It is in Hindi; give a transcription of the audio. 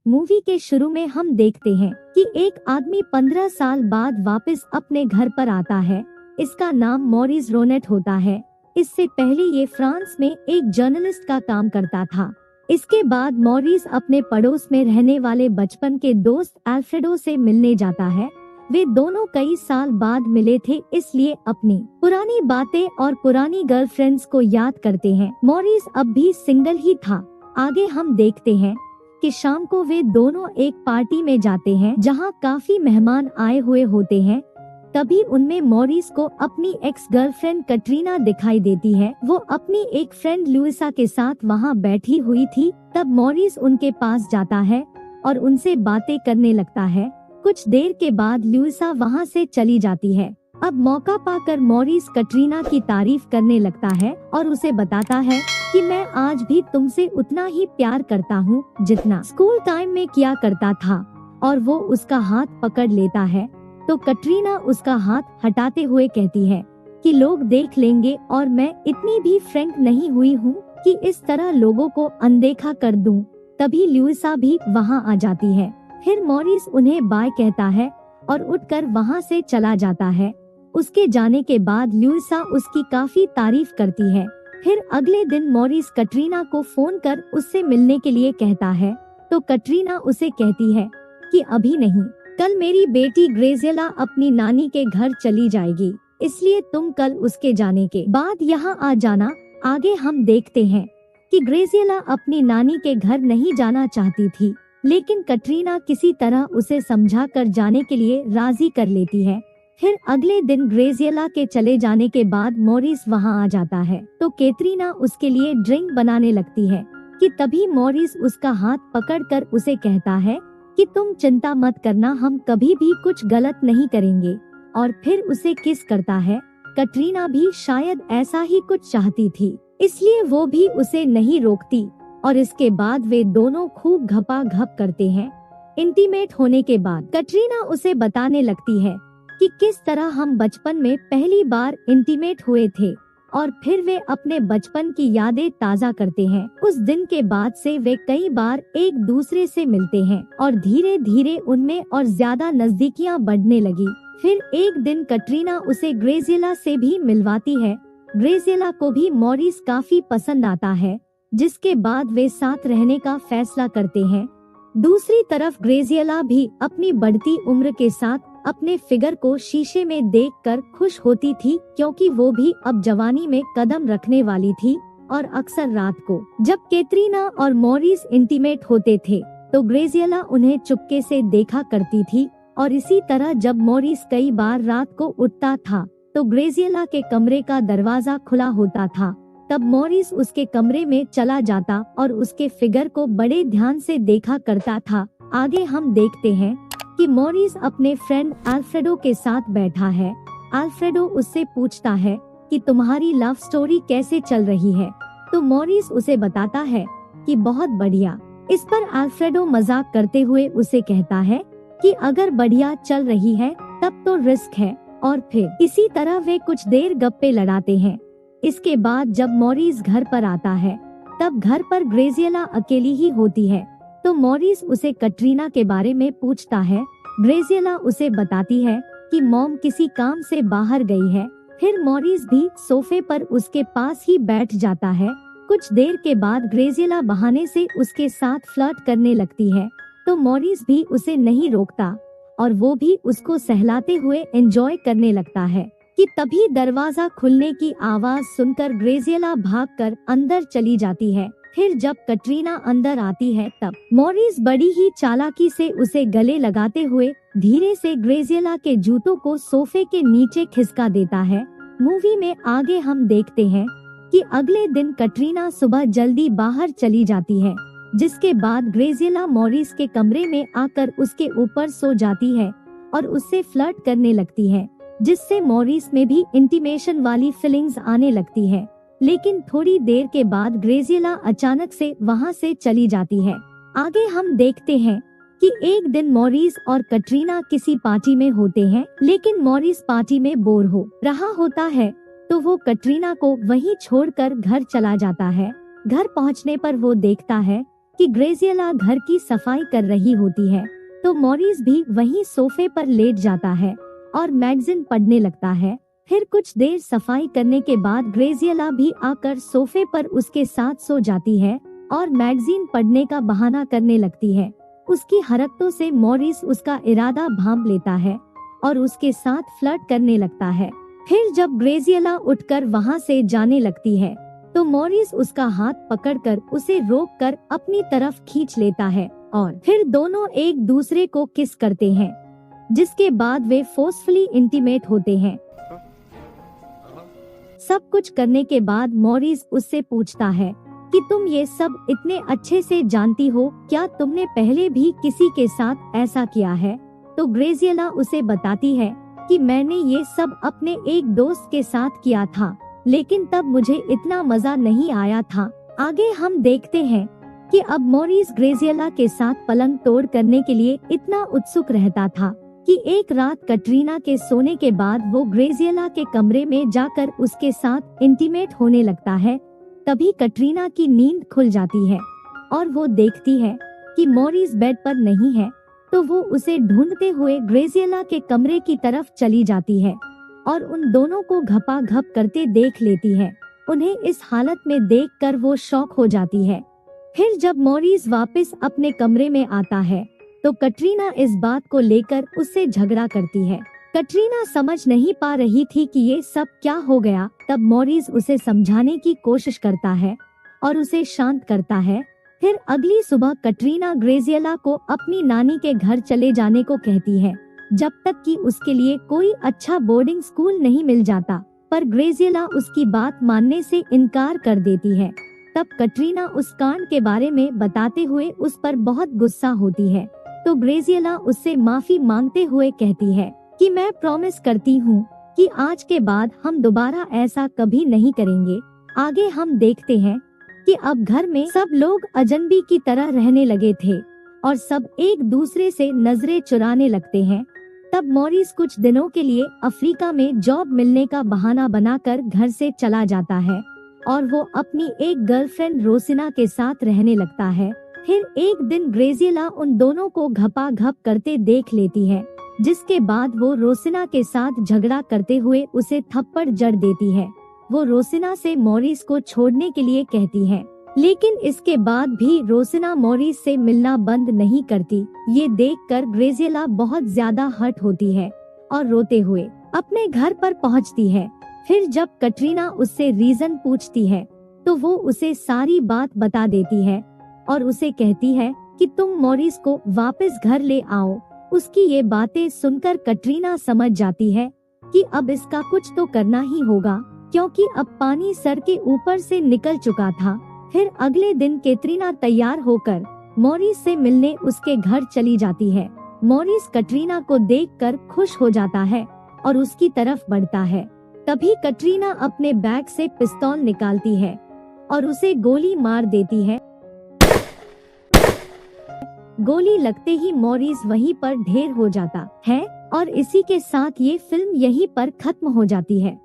मूवी के शुरू में हम देखते हैं कि एक आदमी 15 साल बाद वापस अपने घर पर आता है। इसका नाम मॉरिस रोनेट होता है। इससे पहले ये फ्रांस में एक जर्नलिस्ट का काम करता था। इसके बाद मॉरिस अपने पड़ोस में रहने वाले बचपन के दोस्त अल्फ्रेडो से मिलने जाता है। वे दोनों कई साल बाद मिले थे, इसलिए अपनी पुरानी बातें और पुरानी गर्लफ्रेंड्स को याद करते हैं। मॉरिस अब भी सिंगल ही था। आगे हम देखते हैं कि शाम को वे दोनों एक पार्टी में जाते हैं जहां काफी मेहमान आए हुए होते हैं। तभी उनमें मॉरिस को अपनी एक्स गर्लफ्रेंड कटरीना दिखाई देती है। वो अपनी एक फ्रेंड लुइसा के साथ वहां बैठी हुई थी। तब मॉरिस उनके पास जाता है और उनसे बातें करने लगता है। कुछ देर के बाद लुइसा वहां से चली जाती है। अब मौका पाकर मॉरिस कटरीना की तारीफ करने लगता है और उसे बताता है कि मैं आज भी तुमसे उतना ही प्यार करता हूँ जितना स्कूल टाइम में किया करता था। और वो उसका हाथ पकड़ लेता है तो कटरीना उसका हाथ हटाते हुए कहती है कि लोग देख लेंगे और मैं इतनी भी फ्रैंक नहीं हुई हूँ कि इस तरह लोगों को अनदेखा कर दूं। तभी लुइसा भी वहाँ आ जाती है। फिर मॉरिस उन्हें बाय कहता है और उठकर वहाँ से चला जाता है। उसके जाने के बाद लुइसा उसकी काफी तारीफ करती है। फिर अगले दिन मॉरिस कटरीना को फोन कर उससे मिलने के लिए कहता है तो कटरीना उसे कहती है कि अभी नहीं, कल मेरी बेटी ग्रेजियला अपनी नानी के घर चली जाएगी, इसलिए तुम कल उसके जाने के बाद यहाँ आ जाना। आगे हम देखते हैं कि ग्रेजियला अपनी नानी के घर नहीं जाना चाहती थी, लेकिन कटरीना किसी तरह उसे समझा कर जाने के लिए राजी कर लेती है। फिर अगले दिन ग्रेजियला के चले जाने के बाद मॉरिस वहाँ आ जाता है तो कैटरीना उसके लिए ड्रिंक बनाने लगती है कि तभी मॉरिस उसका हाथ पकड़कर उसे कहता है कि तुम चिंता मत करना, हम कभी भी कुछ गलत नहीं करेंगे। और फिर उसे किस करता है। कैटरीना भी शायद ऐसा ही कुछ चाहती थी, इसलिए वो भी उसे नहीं रोकती और इसके बाद वे दोनों खूब घपाघप करते हैं। इंटीमेट होने के बाद कैटरीना उसे बताने लगती है कि किस तरह हम बचपन में पहली बार इंटीमेट हुए थे और फिर वे अपने बचपन की यादें ताज़ा करते हैं। उस दिन के बाद से वे कई बार एक दूसरे से मिलते हैं और धीरे धीरे उनमें और ज्यादा नजदीकियां बढ़ने लगी। फिर एक दिन कैटरीना उसे ग्रेजियला से भी मिलवाती है। ग्रेजियला को भी मॉरिस काफी पसंद आता है, जिसके बाद वे साथ रहने का फैसला करते हैं। दूसरी तरफ ग्रेजियला भी अपनी बढ़ती उम्र के साथ अपने फिगर को शीशे में देखकर खुश होती थी, क्योंकि वो भी अब जवानी में कदम रखने वाली थी। और अक्सर रात को जब कैटरीना और मॉरिस इंटीमेट होते थे तो ग्रेजियला उन्हें चुपके से देखा करती थी। और इसी तरह जब मॉरिस कई बार रात को उठता था तो ग्रेजियला के कमरे का दरवाजा खुला होता था। तब मॉरिस उसके कमरे में चला जाता और उसके फिगर को बड़े ध्यान से देखा करता था। आगे हम देखते हैं कि मॉरिस अपने फ्रेंड अल्फ्रेडो के साथ बैठा है। अल्फ्रेडो उससे पूछता है कि तुम्हारी लव स्टोरी कैसे चल रही है, तो मॉरिस उसे बताता है कि बहुत बढ़िया। इस पर अल्फ्रेडो मजाक करते हुए उसे कहता है कि अगर बढ़िया चल रही है तब तो रिस्क है। और फिर इसी तरह वे कुछ देर गप्पे लड़ाते हैं। इसके बाद जब मॉरिस घर पर आता है तब घर पर ग्रेजियला अकेली ही होती है, तो मॉरिस उसे कैटरीना के बारे में पूछता है। ग्रेजियला उसे बताती है कि मॉम किसी काम से बाहर गई है। फिर मॉरिस भी सोफे पर उसके पास ही बैठ जाता है। कुछ देर के बाद ग्रेजियला बहाने से उसके साथ फ्लर्ट करने लगती है, तो मॉरिस भी उसे नहीं रोकता और वो भी उसको सहलाते हुए एंजॉय करने लगता है कि तभी दरवाजा खुलने की आवाज सुनकर ग्रेजियला भागकर अंदर चली जाती है। फिर जब कैटरीना अंदर आती है तब मॉरिस बड़ी ही चालाकी से उसे गले लगाते हुए धीरे से ग्रेजियला के जूतों को सोफे के नीचे खिसका देता है। मूवी में आगे हम देखते हैं कि अगले दिन कैटरीना सुबह जल्दी बाहर चली जाती है, जिसके बाद ग्रेजियला मॉरिस के कमरे में आकर उसके ऊपर सो जाती है और उससे फ्लर्ट करने लगती है, जिससे मॉरिस में भी इंटीमेशन वाली फीलिंग्स आने लगती है। लेकिन थोड़ी देर के बाद ग्रेजियला अचानक से वहाँ से चली जाती है। आगे हम देखते हैं कि एक दिन मॉरिस और कैटरीना किसी पार्टी में होते हैं, लेकिन मॉरिस पार्टी में बोर हो रहा होता है तो वो कैटरीना को वहीं छोड़कर घर चला जाता है। घर पहुंचने पर वो देखता है कि ग्रेजियला घर की सफाई कर रही होती है तो मॉरिस भी वहीं सोफे पर लेट जाता है और मैगजीन पढ़ने लगता है। फिर कुछ देर सफाई करने के बाद ग्रेजियला भी आकर सोफे पर उसके साथ सो जाती है और मैगजीन पढ़ने का बहाना करने लगती है। उसकी हरकतों से मॉरिस उसका इरादा भांप लेता है और उसके साथ फ्लर्ट करने लगता है। फिर जब ग्रेजियला उठकर वहां से जाने लगती है तो मॉरिस उसका हाथ पकड़कर उसे रोककर अपनी तरफ खींच लेता है और फिर दोनों एक दूसरे को किस करते हैं, जिसके बाद वे फोर्सफुली इंटीमेट होते हैं। सब कुछ करने के बाद मॉरिस उससे पूछता है कि तुम ये सब इतने अच्छे से जानती हो, क्या तुमने पहले भी किसी के साथ ऐसा किया है? तो ग्रेजियला उसे बताती है कि मैंने ये सब अपने एक दोस्त के साथ किया था, लेकिन तब मुझे इतना मजा नहीं आया था। आगे हम देखते हैं कि अब मॉरिस ग्रेजियला के साथ पलंग तोड़ करने के लिए इतना उत्सुक रहता था कि एक रात कटरीना के सोने के बाद वो ग्रेजियला के कमरे में जाकर उसके साथ इंटीमेट होने लगता है। तभी कटरीना की नींद खुल जाती है और वो देखती है कि मॉरिस बेड पर नहीं है, तो वो उसे ढूंढते हुए ग्रेजियला के कमरे की तरफ चली जाती है और उन दोनों को घपाघप करते देख लेती है। उन्हें इस हालत में देखकर वो शॉक हो जाती है। फिर जब मॉरिस वापस अपने कमरे में आता है तो कटरीना इस बात को लेकर उससे झगड़ा करती है। कटरीना समझ नहीं पा रही थी कि ये सब क्या हो गया। तब मॉरिस उसे समझाने की कोशिश करता है और उसे शांत करता है। फिर अगली सुबह कटरीना ग्रेजियला को अपनी नानी के घर चले जाने को कहती है जब तक कि उसके लिए कोई अच्छा बोर्डिंग स्कूल नहीं मिल जाता, पर ग्रेजियला उसकी बात मानने से इनकार कर देती है। तब कटरीना उस कांड के बारे में बताते हुए उस पर बहुत गुस्सा होती है, तो ग्रेजियला उससे माफी मांगते हुए कहती है कि मैं प्रॉमिस करती हूँ कि आज के बाद हम दोबारा ऐसा कभी नहीं करेंगे। आगे हम देखते हैं कि अब घर में सब लोग अजनबी की तरह रहने लगे थे और सब एक दूसरे से नजरें चुराने लगते हैं। तब मॉरिस कुछ दिनों के लिए अफ्रीका में जॉब मिलने का बहाना बनाकर घर से चला जाता है और वो अपनी एक गर्लफ्रेंड रोसिना के साथ रहने लगता है। फिर एक दिन ग्रेजियला उन दोनों को घपाघप करते देख लेती है, जिसके बाद वो रोसिना के साथ झगड़ा करते हुए उसे थप्पड़ जड़ देती है। वो रोसिना से मॉरिस को छोड़ने के लिए कहती है, लेकिन इसके बाद भी रोसिना मॉरिस से मिलना बंद नहीं करती। ये देखकर ग्रेजियला बहुत ज्यादा हर्ट होती है और रोते हुए अपने घर पर पहुंचती है। फिर जब कटरीना उससे रीजन पूछती है तो वो उसे सारी बात बता देती है और उसे कहती है कि तुम मॉरिस को वापस घर ले आओ। उसकी ये बातें सुनकर कटरीना समझ जाती है कि अब इसका कुछ तो करना ही होगा, क्योंकि अब पानी सर के ऊपर से निकल चुका था। फिर अगले दिन कैटरीना तैयार होकर मॉरिस से मिलने उसके घर चली जाती है। मॉरिस कटरीना को देखकर खुश हो जाता है और उसकी तरफ बढ़ता है। तभी कटरीना अपने बैग से पिस्तौल निकालती है और उसे गोली मार देती है। गोली लगते ही मॉरिस वहीं पर ढेर हो जाता है और इसी के साथ ये फिल्म यहीं पर खत्म हो जाती है।